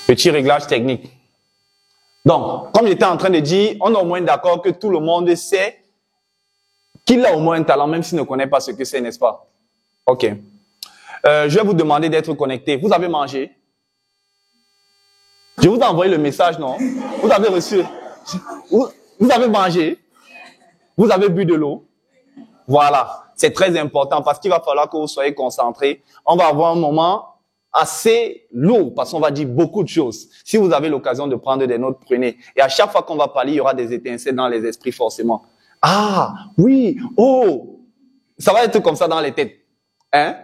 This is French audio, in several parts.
Petit réglage technique. Donc, comme j'étais en train de dire, on est au moins d'accord que tout le monde sait qu'il a au moins un talent, même s'il ne connaît pas ce que c'est, n'est-ce pas? Ok. Je vais vous demander d'être connecté. Vous avez mangé? Je vous ai envoyé le message, non? Vous avez reçu? Vous avez mangé? Vous avez bu de l'eau? Voilà. C'est très important parce qu'il va falloir que vous soyez concentrés. On va avoir un moment assez lourd parce qu'on va dire beaucoup de choses. Si vous avez l'occasion de prendre des notes, prenez. Et à chaque fois qu'on va parler, il y aura des étincelles dans les esprits forcément. Ah, oui, oh, ça va être comme ça dans les têtes. Hein?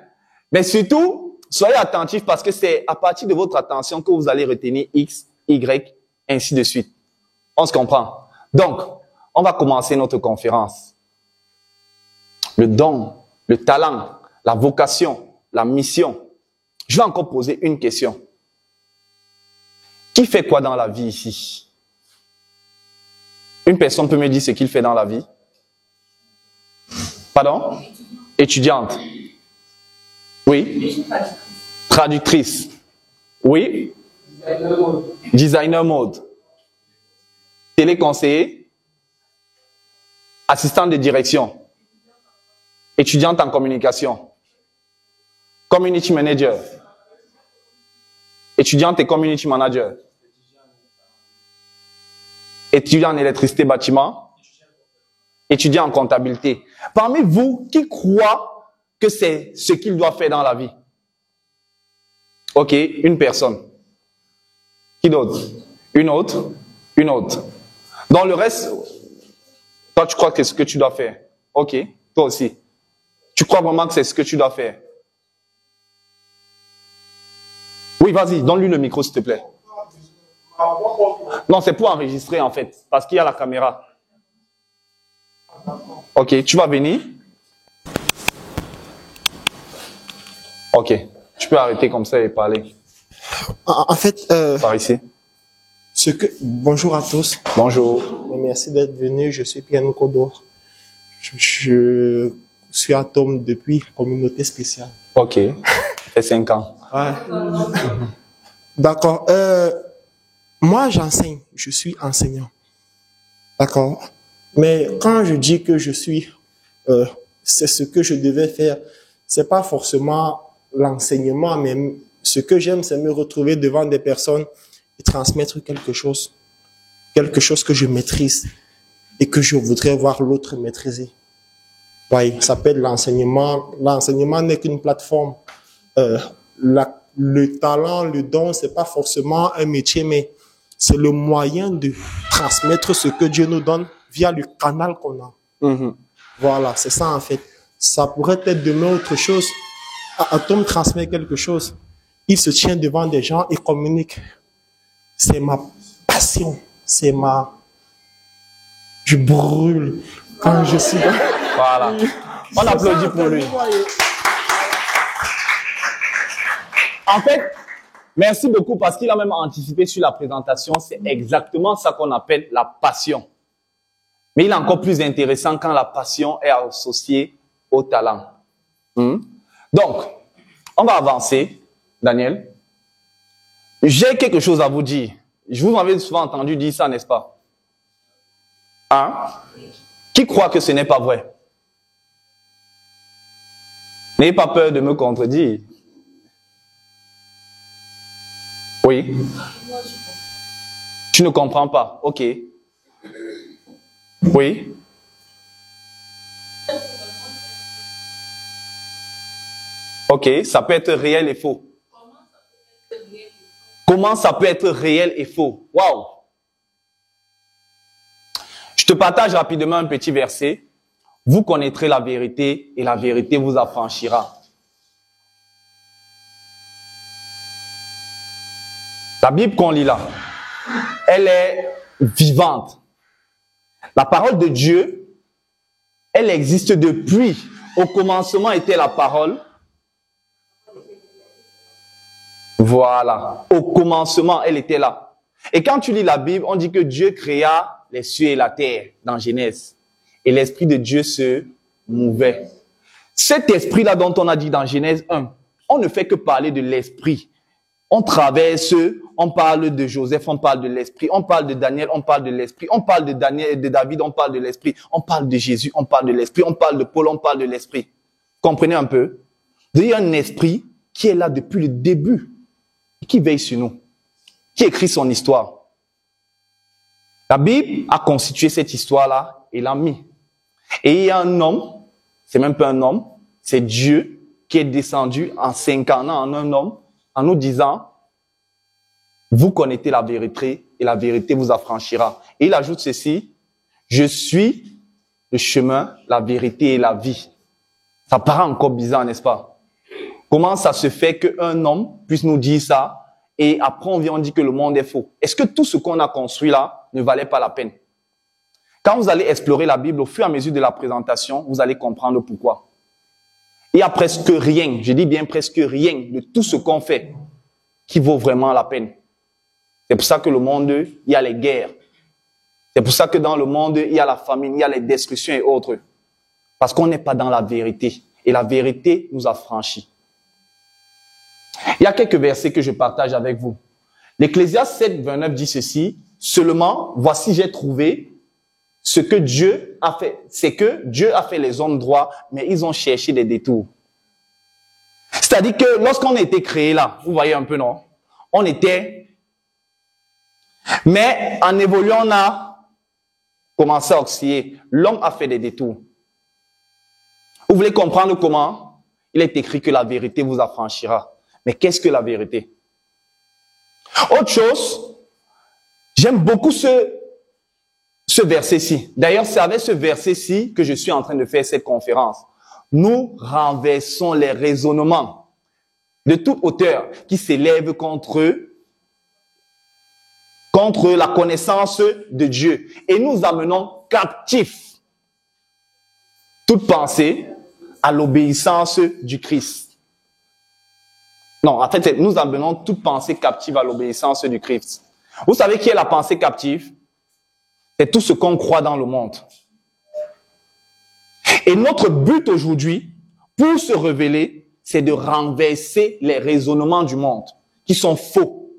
Mais surtout, soyez attentifs parce que c'est à partir de votre attention que vous allez retenir X, Y, ainsi de suite. On se comprend. Donc, on va commencer notre conférence. Le don, le talent, la vocation, la mission. Je vais encore poser une question. Qui fait quoi dans la vie ici? Une personne peut me dire ce qu'il fait dans la vie? Pardon? Étudiante. Oui. Traductrice. Oui. Designer mode. Téléconseiller. Assistante de direction. Étudiante en communication. Community manager. Étudiante et community manager. Étudiant en électricité bâtiment. Étudiant en comptabilité. Parmi vous, qui croit que c'est ce qu'il doit faire dans la vie? Ok, une personne. Qui d'autre? Une autre? Une autre. Dans le reste, toi tu crois que c'est ce que tu dois faire? Ok, toi aussi. Tu crois vraiment que c'est ce que tu dois faire? Oui, vas-y, donne-lui le micro s'il te plaît. Non, c'est pour enregistrer en fait, parce qu'il y a la caméra. Ok, tu vas venir? Ok, tu peux arrêter comme ça et parler. En fait, Par ici. Bonjour à tous. Bonjour. Merci d'être venu. Je suis Pierre Nkodor. Je suis atome depuis communauté spéciale. Ok, ça fait 5 ans. Ouais. D'accord. Moi, j'enseigne. Je suis enseignant. D'accord. Mais quand je dis que je suis, c'est ce que je devais faire. C'est pas forcément l'enseignement, mais ce que j'aime, c'est me retrouver devant des personnes et transmettre quelque chose que je maîtrise et que je voudrais voir l'autre maîtriser. Ouais, ça s'appelle l'enseignement. L'enseignement n'est qu'une plateforme. Le talent, le don, c'est pas forcément un métier, mais c'est le moyen de transmettre ce que Dieu nous donne via le canal qu'on a. Mm-hmm. Voilà, c'est ça en fait. Ça pourrait être demain autre chose. Atom transmet quelque chose. Il se tient devant des gens et communique. C'est ma passion. Je brûle quand je suis là. Voilà. On applaudit pour lui. En fait, merci beaucoup parce qu'il a même anticipé sur la présentation. C'est exactement ça qu'on appelle la passion. Mais il est encore plus intéressant quand la passion est associée au talent. Donc, on va avancer, Daniel. J'ai quelque chose à vous dire. Je vous avais souvent entendu dire ça, n'est-ce pas? Hein? Qui croit que ce n'est pas vrai? N'ayez pas peur de me contredire. Oui. Tu ne comprends pas. Ok. Oui. Ok, ça peut être réel et faux. Comment ça peut être réel et faux? Waouh! Je te partage rapidement un petit verset. Vous connaîtrez la vérité et la vérité vous affranchira. La Bible qu'on lit là, elle est vivante. La parole de Dieu, elle existe depuis. Au commencement était la parole. Voilà. Au commencement, elle était là. Et quand tu lis la Bible, on dit que Dieu créa les cieux et la terre dans Genèse. Et l'Esprit de Dieu se mouvait. Cet esprit-là dont on a dit dans Genèse 1, on ne fait que parler de l'Esprit. On traverse, on parle de Joseph, on parle de l'esprit, on parle de Daniel, on parle de l'esprit, on parle de Daniel, de David, on parle de l'esprit, on parle de Jésus, on parle de l'esprit, on parle de Paul, on parle de l'esprit. Comprenez un peu? Il y a un esprit qui est là depuis le début et qui veille sur nous, qui écrit son histoire. La Bible a constitué cette histoire-là et l'a mis. Et il y a un homme, c'est même pas un homme, c'est Dieu qui est descendu en s'incarnant en un homme, en nous disant, vous connaissez la vérité et la vérité vous affranchira. Et il ajoute ceci, je suis le chemin, la vérité et la vie. Ça paraît encore bizarre, n'est-ce pas? Comment ça se fait qu'un homme puisse nous dire ça et après on vient on dit que le monde est faux? Est-ce que tout ce qu'on a construit là ne valait pas la peine? Quand vous allez explorer la Bible au fur et à mesure de la présentation, vous allez comprendre pourquoi. Il y a presque rien, je dis bien presque rien de tout ce qu'on fait qui vaut vraiment la peine. C'est pour ça que le monde, il y a les guerres. C'est pour ça que dans le monde, il y a la famine, il y a les destructions et autres. Parce qu'on n'est pas dans la vérité. Et la vérité nous a franchis. Il y a quelques versets que je partage avec vous. L'Ecclésiaste 7, 29 dit ceci, « Seulement, voici j'ai trouvé ce que Dieu a fait. C'est que Dieu a fait les hommes droits, mais ils ont cherché des détours. » C'est-à-dire que lorsqu'on a été créé là, vous voyez un peu, non? On était... Mais en évoluant, on a commencé à osciller. L'homme a fait des détours. Vous voulez comprendre comment? Il est écrit que la vérité vous affranchira. Mais qu'est-ce que la vérité? Autre chose, j'aime beaucoup ce verset-ci. D'ailleurs, c'est avec ce verset-ci que je suis en train de faire cette conférence. Nous renversons les raisonnements de toute hauteur qui s'élèvent contre la connaissance de Dieu. Et nous amenons captif toute pensée à l'obéissance du Christ. Non, en fait, nous amenons toute pensée captive à l'obéissance du Christ. Vous savez qui est la pensée captive? C'est tout ce qu'on croit dans le monde. Et notre but aujourd'hui, pour se révéler, c'est de renverser les raisonnements du monde, qui sont faux,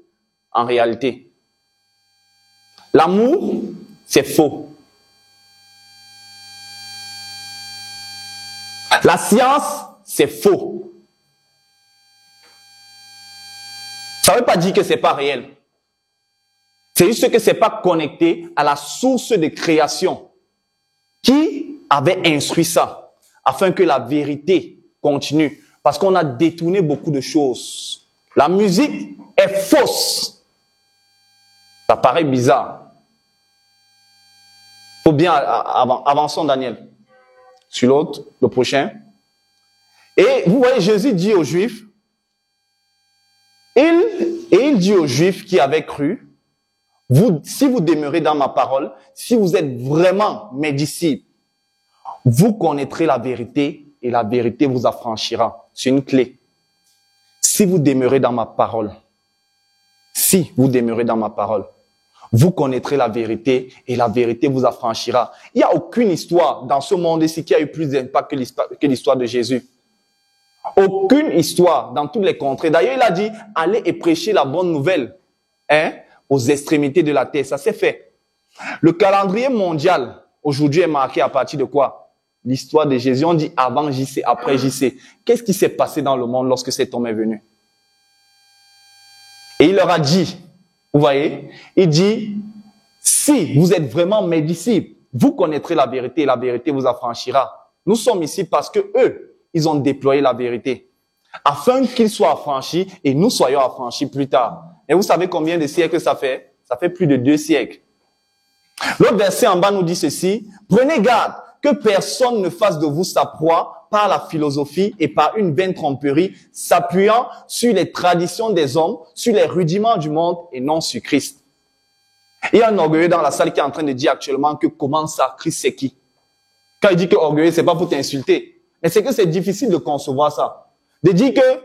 en réalité. L'amour, c'est faux. La science, c'est faux. Ça ne veut pas dire que c'est pas réel. C'est juste que c'est pas connecté à la source de création qui avait instruit ça, afin que la vérité continue. Parce qu'on a détourné beaucoup de choses. La musique est fausse. Ça paraît bizarre. Faut bien, avançons Daniel. Sur l'autre, le prochain. Et vous voyez, Jésus dit aux Juifs, il dit aux Juifs qui avaient cru, si vous demeurez dans ma parole, si vous êtes vraiment mes disciples, vous connaîtrez la vérité et la vérité vous affranchira. C'est une clé. Si vous demeurez dans ma parole, si vous demeurez dans ma parole, vous connaîtrez la vérité et la vérité vous affranchira. Il n'y a aucune histoire dans ce monde-ci qui a eu plus d'impact que l'histoire de Jésus. Aucune histoire dans toutes les contrées. D'ailleurs, il a dit, allez et prêchez la bonne nouvelle aux extrémités de la terre. Ça s'est fait. Le calendrier mondial, aujourd'hui, est marqué à partir de quoi? L'histoire de Jésus. On dit avant JC, après JC. Qu'est-ce qui s'est passé dans le monde lorsque cet homme est venu? Et il leur a dit, vous voyez, il dit, si vous êtes vraiment mes disciples, vous connaîtrez la vérité et la vérité vous affranchira. Nous sommes ici parce que eux, ils ont déployé la vérité, afin qu'ils soient affranchis et nous soyons affranchis plus tard. Et vous savez combien de siècles ça fait? Ça fait plus de 2 siècles. L'autre verset en bas nous dit ceci, prenez garde que personne ne fasse de vous sa proie par la philosophie et par une vaine tromperie, s'appuyant sur les traditions des hommes, sur les rudiments du monde et non sur Christ. Il y a un orgueilleux dans la salle qui est en train de dire actuellement que comment ça, Christ c'est qui? Quand il dit que orgueilleux, c'est pas pour t'insulter. Mais c'est que c'est difficile de concevoir ça. De dire que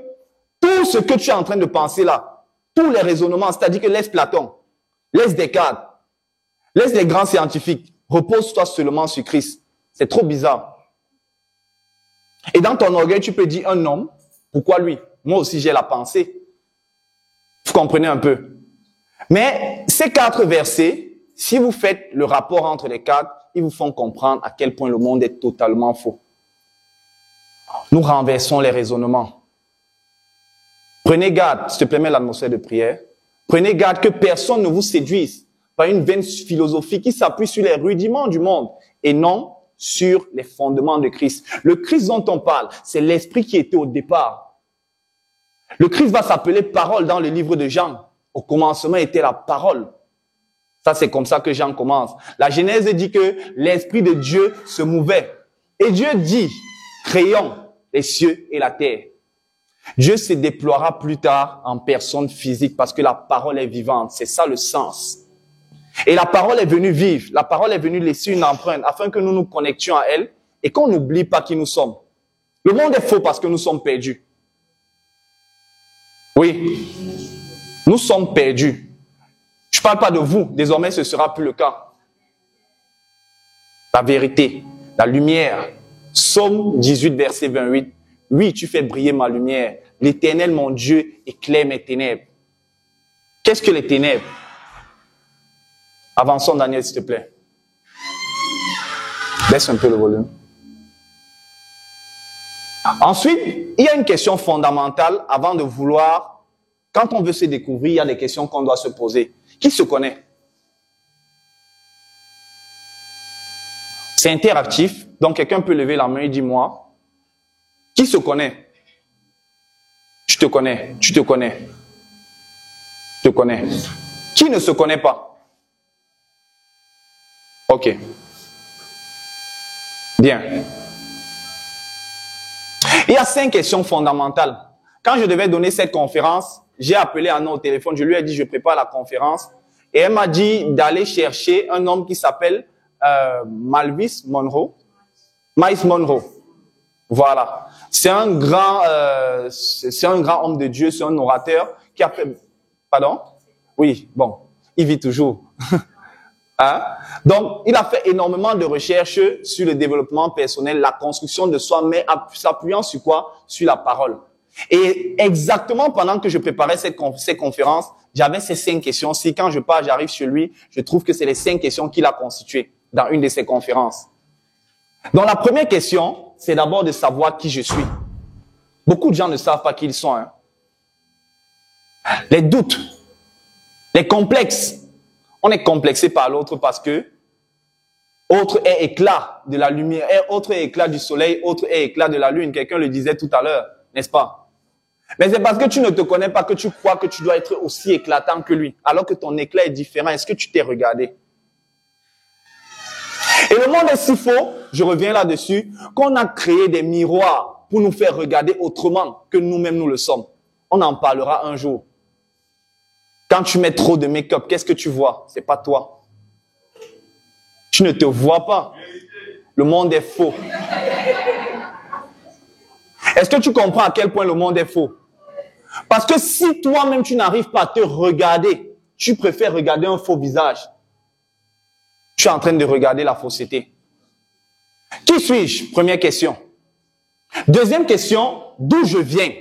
tout ce que tu es en train de penser là, tous les raisonnements, c'est-à-dire que laisse Platon, laisse Descartes, laisse les grands scientifiques, repose-toi seulement sur Christ. C'est trop bizarre. Et dans ton orgueil, tu peux dire un homme, pourquoi lui? Moi aussi j'ai la pensée. Vous comprenez un peu? Mais ces 4 versets, si vous faites le rapport entre les 4, ils vous font comprendre à quel point le monde est totalement faux. Nous renversons les raisonnements. Prenez garde, s'il te plaît, mets l'atmosphère de prière. Prenez garde que personne ne vous séduise par une vaine philosophie qui s'appuie sur les rudiments du monde et non sur les fondements de Christ. Le Christ dont on parle, c'est l'esprit qui était au départ. Le Christ va s'appeler parole dans le livre de Jean. Au commencement était la parole. Ça, c'est comme ça que Jean commence. La Genèse dit que l'esprit de Dieu se mouvait. Et Dieu dit, créons les cieux et la terre. Dieu se déploiera plus tard en personne physique parce que la parole est vivante. C'est ça le sens. Et la parole est venue vivre. La parole est venue laisser une empreinte afin que nous nous connections à elle et qu'on n'oublie pas qui nous sommes. Le monde est faux parce que nous sommes perdus. Oui, nous sommes perdus. Je ne parle pas de vous. Désormais, ce ne sera plus le cas. La vérité, la lumière. Psaume 18, verset 28. Oui, tu fais briller ma lumière. L'Éternel, mon Dieu, éclaire mes ténèbres. Qu'est-ce que les ténèbres? Avançons, Daniel, s'il te plaît. Baisse un peu le volume. Ensuite, il y a une question fondamentale avant de vouloir, quand on veut se découvrir, il y a des questions qu'on doit se poser. Qui se connaît? C'est interactif, donc quelqu'un peut lever la main et dire moi. Qui se connaît? Je te connais, tu te connais. Je te connais. Qui ne se connaît pas? Ok. Bien. Il y a 5 questions fondamentales. Quand je devais donner cette conférence, j'ai appelé Anna au téléphone, je lui ai dit je prépare la conférence et elle m'a dit d'aller chercher un homme qui s'appelle Miles Monroe. Voilà. C'est un grand homme de Dieu, c'est un orateur qui a fait... Pardon? Oui, bon, il vit toujours. Hein? Donc, il a fait énormément de recherches sur le développement personnel, la construction de soi, mais s'appuyant sur quoi? Sur la parole. Et exactement pendant que je préparais ces conférences, j'avais ces 5 questions. Si quand je pars, j'arrive chez lui, je trouve que c'est les 5 questions qu'il a constituées dans une de ses conférences. Donc, la première question, c'est d'abord de savoir qui je suis. Beaucoup de gens ne savent pas qui ils sont. Hein. Les doutes, les complexes. On est complexé par l'autre parce que autre est éclat de la lumière, autre est éclat du soleil, autre est éclat de la lune. Quelqu'un le disait tout à l'heure, n'est-ce pas? Mais c'est parce que tu ne te connais pas que tu crois que tu dois être aussi éclatant que lui, alors que ton éclat est différent. Est-ce que tu t'es regardé? Et le monde est si faux, je reviens là-dessus, qu'on a créé des miroirs pour nous faire regarder autrement que nous-mêmes nous le sommes. On en parlera un jour. Quand tu mets trop de make-up, qu'est-ce que tu vois? C'est pas toi. Tu ne te vois pas. Le monde est faux. Est-ce que tu comprends à quel point le monde est faux? Parce que si toi-même tu n'arrives pas à te regarder, tu préfères regarder un faux visage. Tu es en train de regarder la fausseté. Qui suis-je? Première question. Deuxième question, d'où je viens?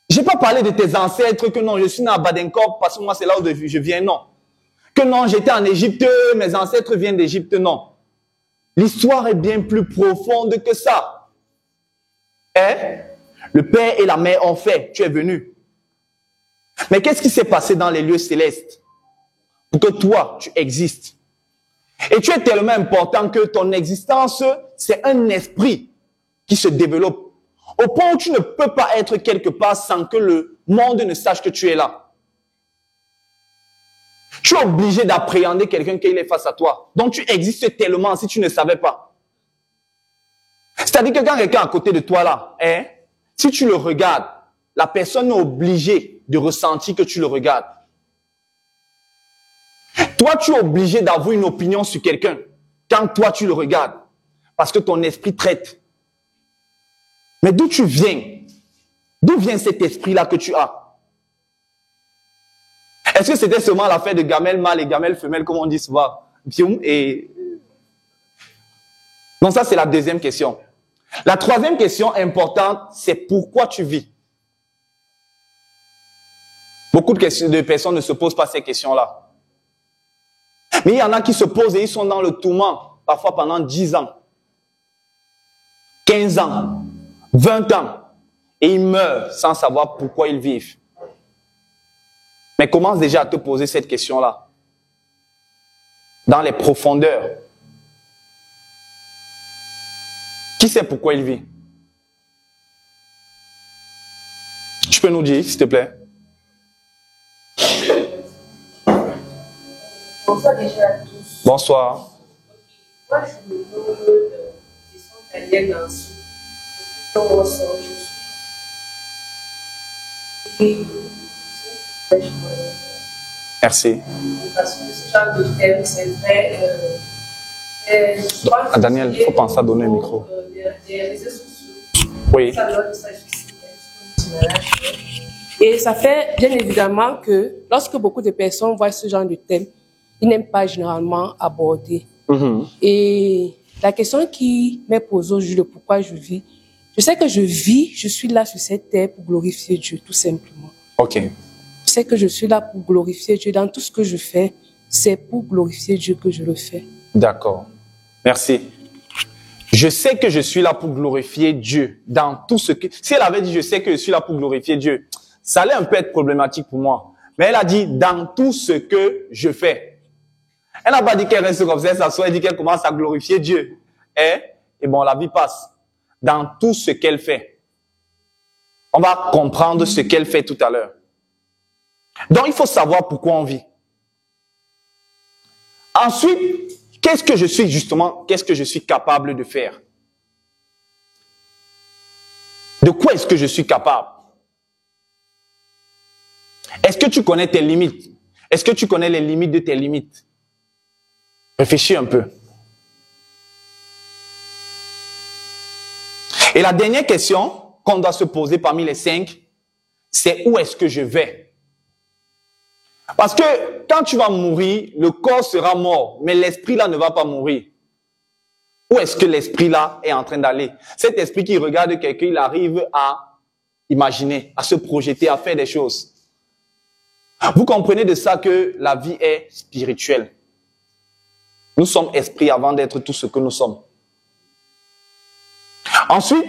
J'ai pas parlé de tes ancêtres, que non, je suis né à Badencorp parce que moi c'est là où je viens, non. Que non, j'étais en Égypte, mes ancêtres viennent d'Égypte, non. L'histoire est bien plus profonde que ça. Hein? Le père et la mère ont fait, tu es venu. Mais qu'est-ce qui s'est passé dans les lieux célestes pour que toi, tu existes? Et tu es tellement important que ton existence, c'est un esprit qui se développe. Au point où tu ne peux pas être quelque part sans que le monde ne sache que tu es là. Tu es obligé d'appréhender quelqu'un qui est face à toi. Donc tu existes tellement si tu ne savais pas. C'est-à-dire que quand quelqu'un est à côté de toi là, hein, si tu le regardes, la personne est obligée de ressentir que tu le regardes. Toi, tu es obligé d'avoir une opinion sur quelqu'un quand toi, tu le regardes. Parce que ton esprit traite. Mais d'où tu viens? D'où vient cet esprit-là que tu as? Est-ce que c'était seulement l'affaire de gamelle mâle et gamelle femelle, comme on dit souvent? Et... Donc ça, c'est la deuxième question. La troisième question importante, c'est pourquoi tu vis? Beaucoup de personnes ne se posent pas ces questions-là. Mais il y en a qui se posent et ils sont dans le tourment, parfois pendant 10 ans, 15 ans, 20 ans, et ils meurent sans savoir pourquoi ils vivent. Mais commence déjà à te poser cette question-là, dans les profondeurs. Qui sait pourquoi il vit? Tu peux nous dire, s'il te plaît? Bonsoir déjà à tous. Bonsoir. Moi, je me nomme Daniel Nancy. Je suis. Merci. Parce que ce genre de thème, c'est très. Ah, Daniel, il faut penser à donner le micro. Des réseaux sociaux. Oui. Ça donne ça et ça fait bien évidemment que lorsque beaucoup de personnes voient ce genre de thème, ils n'aiment pas généralement aborder. Et la question qui m'est posée aujourd'hui de pourquoi je vis, je sais que je vis, je suis là sur cette terre pour glorifier Dieu, tout simplement. Ok. Je sais que je suis là pour glorifier Dieu. Dans tout ce que je fais, c'est pour glorifier Dieu que je le fais. D'accord. Merci. Je sais que je suis là pour glorifier Dieu dans tout ce que... Si elle avait dit, je sais que je suis là pour glorifier Dieu, ça allait un peu être problématique pour moi. Mais elle a dit, dans tout ce que je fais. Elle n'a pas dit qu'elle reste comme ça, elle s'assoit et dit qu'elle commence à glorifier Dieu. Et bon, la vie passe. Dans tout ce qu'elle fait. On va comprendre ce qu'elle fait tout à l'heure. Donc, il faut savoir pourquoi on vit. Ensuite, qu'est-ce que je suis justement, qu'est-ce que je suis capable de faire? De quoi est-ce que je suis capable? Est-ce que tu connais tes limites? Est-ce que tu connais les limites de tes limites? Réfléchis un peu. Et la dernière question qu'on doit se poser parmi les 5, c'est où est-ce que je vais? Parce que quand tu vas mourir, le corps sera mort, mais l'esprit là ne va pas mourir. Où est-ce que l'esprit là est en train d'aller? Cet esprit qui regarde quelqu'un, il arrive à imaginer, à se projeter, à faire des choses. Vous comprenez de ça que la vie est spirituelle. Nous sommes esprits avant d'être tout ce que nous sommes. Ensuite,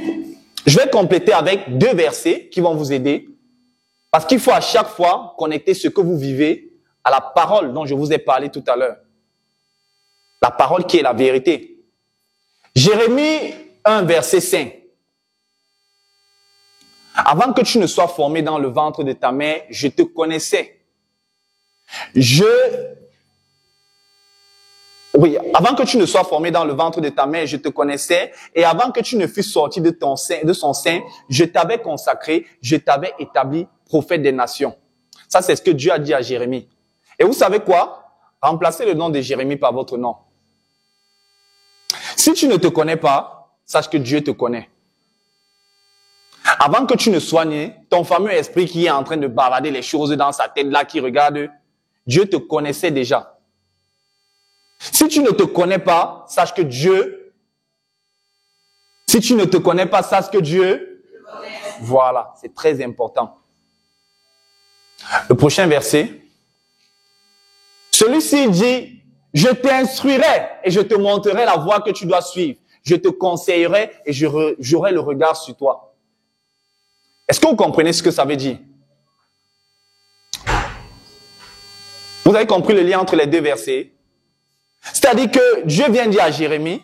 je vais compléter avec 2 versets qui vont vous aider. Parce qu'il faut à chaque fois connecter ce que vous vivez à la parole dont je vous ai parlé tout à l'heure. La parole qui est la vérité. Jérémie 1, verset 5. Avant que tu ne sois formé dans le ventre de ta mère, je te connaissais. Avant que tu ne sois formé dans le ventre de ta mère, je te connaissais. Et avant que tu ne fusses sorti de son sein, je t'avais consacré, je t'avais établi prophète des nations. Ça, c'est ce que Dieu a dit à Jérémie. Et vous savez quoi? Remplacez le nom de Jérémie par votre nom. Si tu ne te connais pas, sache que Dieu te connaît. Avant que tu ne sois né, ton fameux esprit qui est en train de bavader les choses dans sa tête là, qui regarde, Dieu te connaissait déjà. Si tu ne te connais pas, sache que Dieu... Si tu ne te connais pas, sache que Dieu... Voilà, c'est très important. Le prochain verset. Celui-ci dit, je t'instruirai et je te montrerai la voie que tu dois suivre. Je te conseillerai et j'aurai le regard sur toi. Est-ce que vous comprenez ce que ça veut dire? Vous avez compris le lien entre les 2 versets? C'est-à-dire que Dieu vient dire à Jérémie,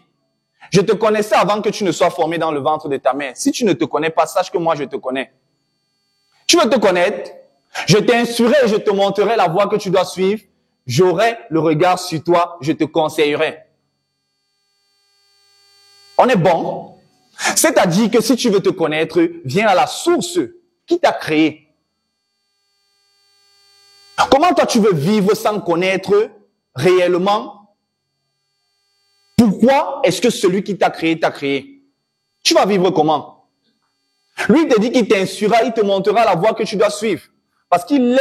je te connaissais avant que tu ne sois formé dans le ventre de ta mère. Si tu ne te connais pas, sache que moi je te connais. Tu veux te connaître? Je t'instruirai et je te montrerai la voie que tu dois suivre. J'aurai le regard sur toi, je te conseillerai. On est bon? C'est-à-dire que si tu veux te connaître, viens à la source qui t'a créé. Comment toi tu veux vivre sans connaître réellement? Pourquoi est-ce que celui qui t'a créé t'a créé? Tu vas vivre comment? Lui te dit qu'il t'instruira, il te montrera la voie que tu dois suivre. Parce il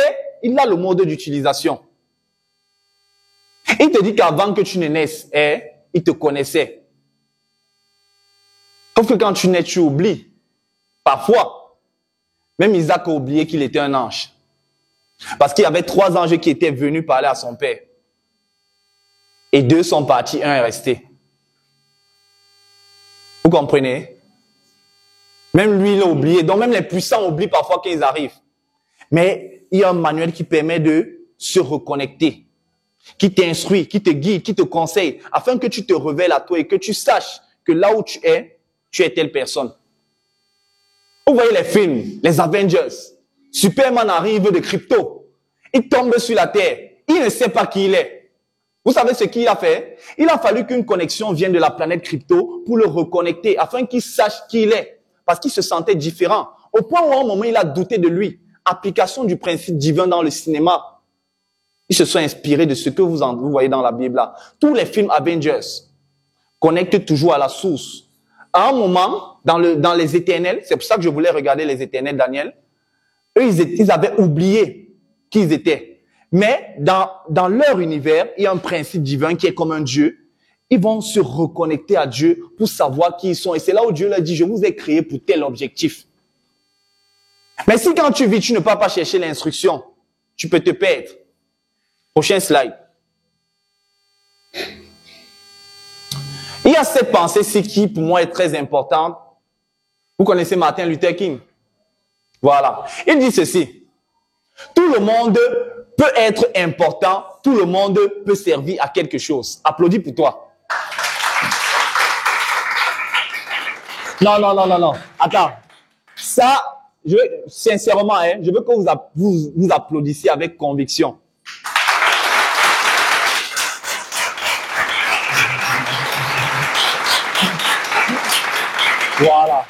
a le mode d'utilisation. Il te dit qu'avant que tu ne naisses, il te connaissait. Sauf que quand tu nais, tu oublies. Parfois, même Isaac a oublié qu'il était un ange. Parce qu'il y avait 3 anges qui étaient venus parler à son père. Et 2 sont partis, 1 est resté. Vous comprenez? Même lui, il a oublié. Donc même les puissants oublient parfois qu'ils arrivent. Mais il y a un manuel qui permet de se reconnecter, qui t'instruit, qui te guide, qui te conseille, afin que tu te révèles à toi et que tu saches que là où tu es telle personne. Vous voyez les films, les Avengers. Superman arrive de crypto. Il tombe sur la terre. Il ne sait pas qui il est. Vous savez ce qu'il a fait? Il a fallu qu'une connexion vienne de la planète crypto pour le reconnecter, afin qu'il sache qui il est. Parce qu'il se sentait différent. Au point où à un moment, il a douté de lui. Application du principe divin dans le cinéma. Ils se sont inspirés de ce que vous voyez dans la Bible là. Tous les films Avengers connectent toujours à la source. À un moment, dans les Éternels, c'est pour ça que je voulais regarder les Éternels, Daniel, eux, ils avaient oublié qui ils étaient. Mais dans leur univers, il y a un principe divin qui est comme un Dieu. Ils vont se reconnecter à Dieu pour savoir qui ils sont. Et c'est là où Dieu leur dit, je vous ai créé pour tel objectif. Mais si quand tu vis, tu ne peux pas chercher l'instruction, tu peux te perdre. Prochain slide. Il y a cette pensée-ci qui, pour moi, est très importante. Vous connaissez Martin Luther King? Voilà. Il dit ceci. Tout le monde peut être important. Tout le monde peut servir à quelque chose. Applaudis pour toi. Non. Attends. Ça, sincèrement, je veux que vous applaudissiez avec conviction. Voilà.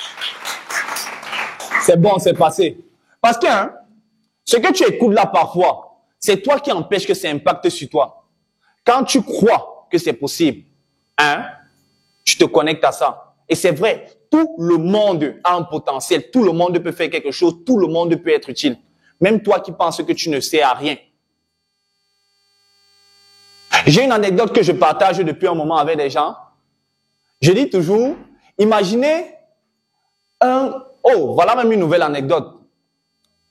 C'est bon, c'est passé. Parce que ce que tu écoutes là parfois, c'est toi qui empêche que ça impacte sur toi. Quand tu crois que c'est possible, tu te connectes à ça. Et c'est vrai, tout le monde a un potentiel, tout le monde peut faire quelque chose, tout le monde peut être utile. Même toi qui penses que tu ne sais à rien. J'ai une anecdote que je partage depuis un moment avec des gens. Je dis toujours, imaginez voilà même une nouvelle anecdote.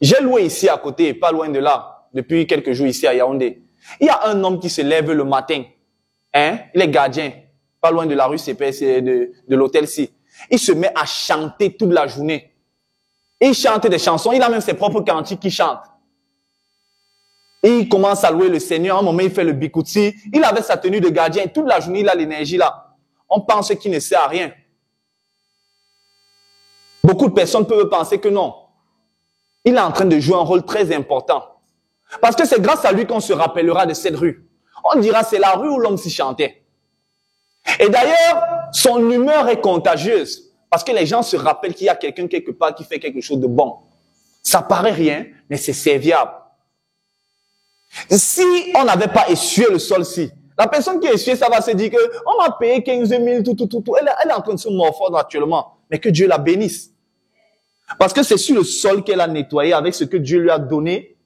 J'ai loué ici à côté, pas loin de là, depuis quelques jours ici à Yaoundé. Il y a un homme qui se lève le matin. Il est gardien, pas loin de la rue CPS, de l'hôtel-ci. Il se met à chanter toute la journée. Il chante des chansons, il a même ses propres cantiques qu'il chante. Et il commence à louer le Seigneur. À un moment, il fait le bikouti. Il avait sa tenue de gardien. Toute la journée, il a l'énergie là. On pense qu'il ne sert à rien. Beaucoup de personnes peuvent penser que non. Il est en train de jouer un rôle très important. Parce que c'est grâce à lui qu'on se rappellera de cette rue. On dira c'est la rue où l'homme s'y chantait. Et d'ailleurs, son humeur est contagieuse. Parce que les gens se rappellent qu'il y a quelqu'un quelque part qui fait quelque chose de bon. Ça paraît rien, mais c'est serviable. Si on n'avait pas essuyé le sol-ci, la personne qui a essuyé, ça va se dire que on m'a payé 15 000, tout. Elle est en train de se morfondre actuellement. Mais que Dieu la bénisse. Parce que c'est sur le sol qu'elle a nettoyé avec ce que Dieu lui a donné.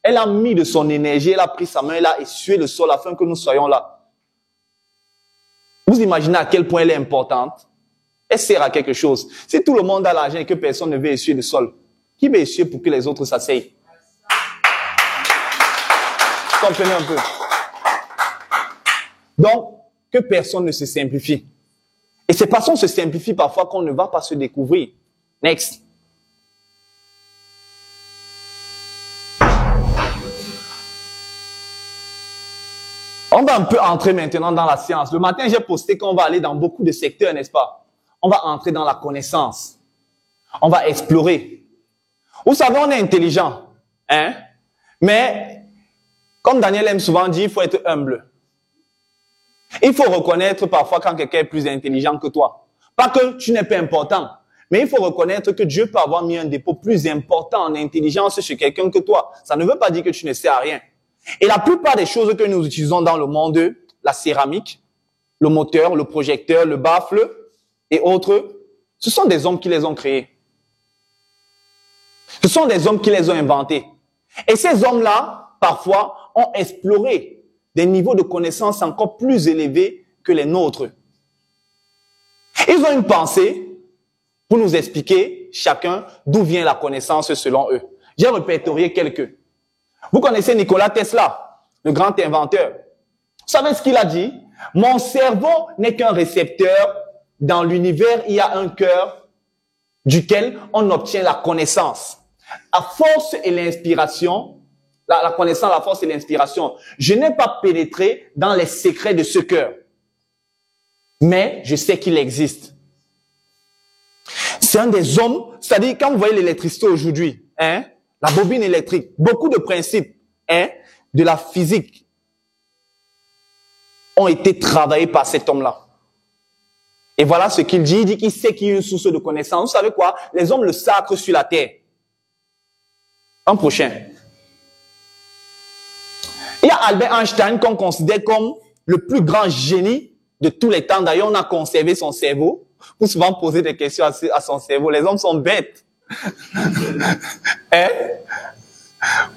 Elle a mis de son énergie, elle a pris sa main, elle a essuyé le sol afin que nous soyons là. Vous imaginez à quel point elle est importante? Elle sert à quelque chose. Si tout le monde a l'argent et que personne ne veut essuyer le sol, qui va essuyer pour que les autres s'asseyent? Comprenez un peu. Donc, que personne ne se simplifie. Et c'est parce qu'on se simplifie parfois qu'on ne va pas se découvrir. Next. On va un peu entrer maintenant dans la science. Le matin, j'ai posté qu'on va aller dans beaucoup de secteurs, n'est-ce pas? On va entrer dans la connaissance. On va explorer. Vous savez, on est intelligent. Mais, comme Daniel aime souvent dire, il faut être humble. Il faut reconnaître parfois quand quelqu'un est plus intelligent que toi. Pas que tu n'es pas important, mais il faut reconnaître que Dieu peut avoir mis un dépôt plus important en intelligence chez quelqu'un que toi. Ça ne veut pas dire que tu ne sais à rien. Et la plupart des choses que nous utilisons dans le monde, la céramique, le moteur, le projecteur, le baffle et autres, ce sont des hommes qui les ont créés. Ce sont des hommes qui les ont inventés. Et ces hommes-là, parfois, ont exploré des niveaux de connaissances encore plus élevés que les nôtres. Ils ont une pensée pour nous expliquer chacun d'où vient la connaissance selon eux. J'ai répertorié quelques. Vous connaissez Nikola Tesla, le grand inventeur. Vous savez ce qu'il a dit? Mon cerveau n'est qu'un récepteur. Dans l'univers, il y a un cœur duquel on obtient la connaissance. La force et l'inspiration, la connaissance, la force et l'inspiration. Je n'ai pas pénétré dans les secrets de ce cœur. Mais je sais qu'il existe. C'est un des hommes, c'est-à-dire quand vous voyez l'électricité aujourd'hui, hein, la bobine électrique, beaucoup de principes, hein, de la physique ont été travaillés par cet homme-là. Et voilà ce qu'il dit. Il dit qu'il sait qu'il y a une source de connaissance. Vous savez quoi? Les hommes le sacrent sur la terre. Un prochain. Il y a Albert Einstein qu'on considère comme le plus grand génie de tous les temps. D'ailleurs, on a conservé son cerveau pour souvent poser des questions à son cerveau. Les hommes sont bêtes. Hein?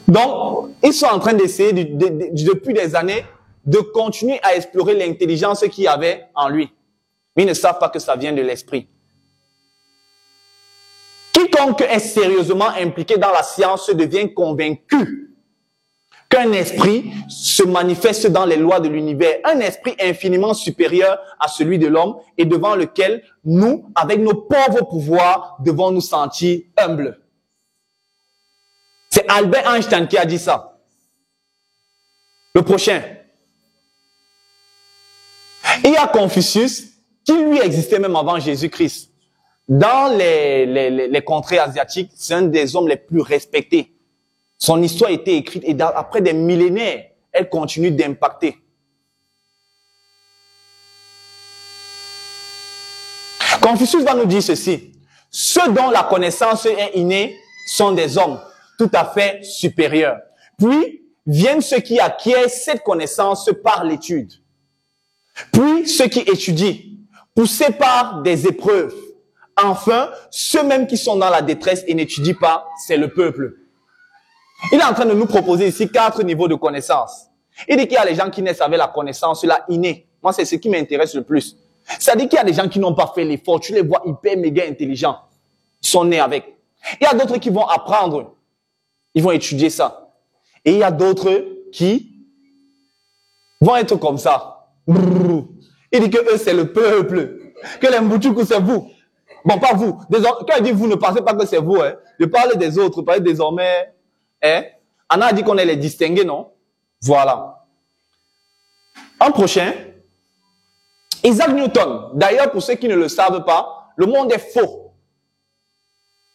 Donc, ils sont en train d'essayer depuis des années de continuer à explorer l'intelligence qu'il y avait en lui. Mais ils ne savent pas que ça vient de l'esprit. Quiconque est sérieusement impliqué dans la science devient convaincu qu'un esprit se manifeste dans les lois de l'univers, un esprit infiniment supérieur à celui de l'homme et devant lequel nous, avec nos pauvres pouvoirs, devons nous sentir humbles. C'est Albert Einstein qui a dit ça. Le prochain. Il y a Confucius, qui lui existait même avant Jésus-Christ. Dans les contrées asiatiques, c'est un des hommes les plus respectés. Son histoire a été écrite et après des millénaires, elle continue d'impacter. Confucius va nous dire ceci. Ceux dont la connaissance est innée sont des hommes tout à fait supérieurs. Puis viennent ceux qui acquièrent cette connaissance par l'étude. Puis ceux qui étudient, poussés par des épreuves. Enfin, ceux-mêmes qui sont dans la détresse et n'étudient pas, c'est le peuple. Il est en train de nous proposer ici 4 niveaux de connaissance. Il dit qu'il y a les gens qui naissent avec la connaissance, la innée. Moi, c'est ce qui m'intéresse le plus. C'est-à-dire qu'il y a des gens qui n'ont pas fait l'effort. Tu les vois hyper méga intelligents. Ils sont nés avec. Il y a d'autres qui vont apprendre. Ils vont étudier ça. Et il y a d'autres qui vont être comme ça. Il dit que eux, c'est le peuple. Que les Mbouchoukou, c'est vous. Bon, pas vous. Quand il dit vous, ne pensez pas que c'est vous. Hein. Je parle des autres. Parce que désormais, hein, Anna a dit qu'on est les distingués, non? Voilà. Un prochain. Isaac Newton. D'ailleurs, pour ceux qui ne le savent pas, le monde est faux.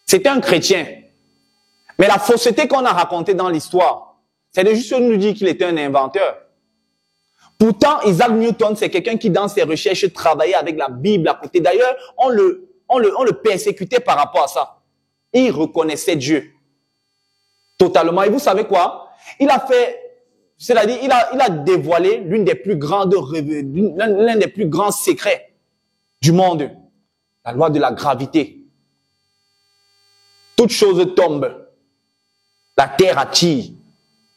C'était un chrétien. Mais la fausseté qu'on a racontée dans l'histoire, c'est de juste nous dire qu'il était un inventeur. Pourtant, Isaac Newton, c'est quelqu'un qui, dans ses recherches, travaillait avec la Bible à côté. D'ailleurs, on le persécutait par rapport à ça. Il reconnaissait Dieu. Totalement. Et vous savez quoi? Il a fait, c'est-à-dire, il a dévoilé l'un des plus grands secrets du monde. La loi de la gravité. Toute chose tombe. La terre attire.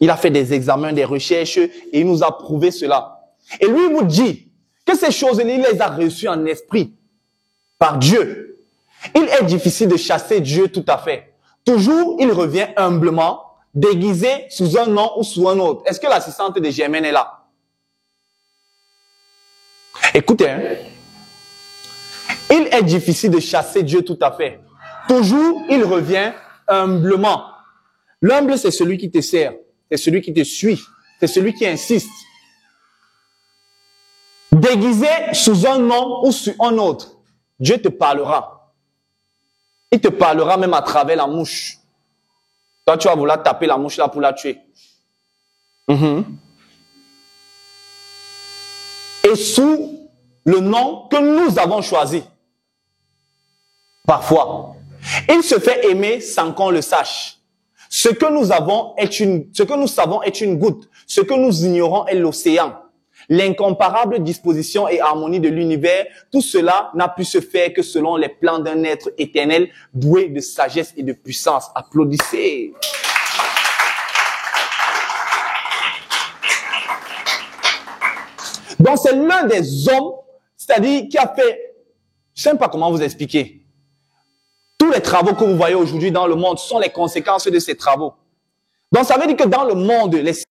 Il a fait des examens, des recherches et il nous a prouvé cela. Et lui, il vous dit que ces choses-là, il les a reçues en esprit par Dieu. Il est difficile de chasser Dieu tout à fait. Toujours, il revient humblement, déguisé sous un nom ou sous un autre. Est-ce que l'assistante de Germaine est là? Écoutez, hein? Il est difficile de chasser Dieu tout à fait. Toujours, il revient humblement. L'humble, c'est celui qui te sert. C'est celui qui te suit. C'est celui qui insiste. Déguisé sous un nom ou sous un autre, Dieu te parlera. Il te parlera même à travers la mouche. Toi, tu vas vouloir taper la mouche là pour la tuer. Et sous le nom que nous avons choisi. Parfois. Il se fait aimer sans qu'on le sache. Ce que nous savons est une goutte. Ce que nous ignorons est l'océan. L'incomparable disposition et harmonie de l'univers, tout cela n'a pu se faire que selon les plans d'un être éternel doué de sagesse et de puissance. Applaudissez. Donc c'est l'un des hommes, c'est-à-dire qui a fait, je ne sais pas comment vous expliquer. Tous les travaux que vous voyez aujourd'hui dans le monde sont les conséquences de ces travaux. Donc, ça veut dire que dans le monde, les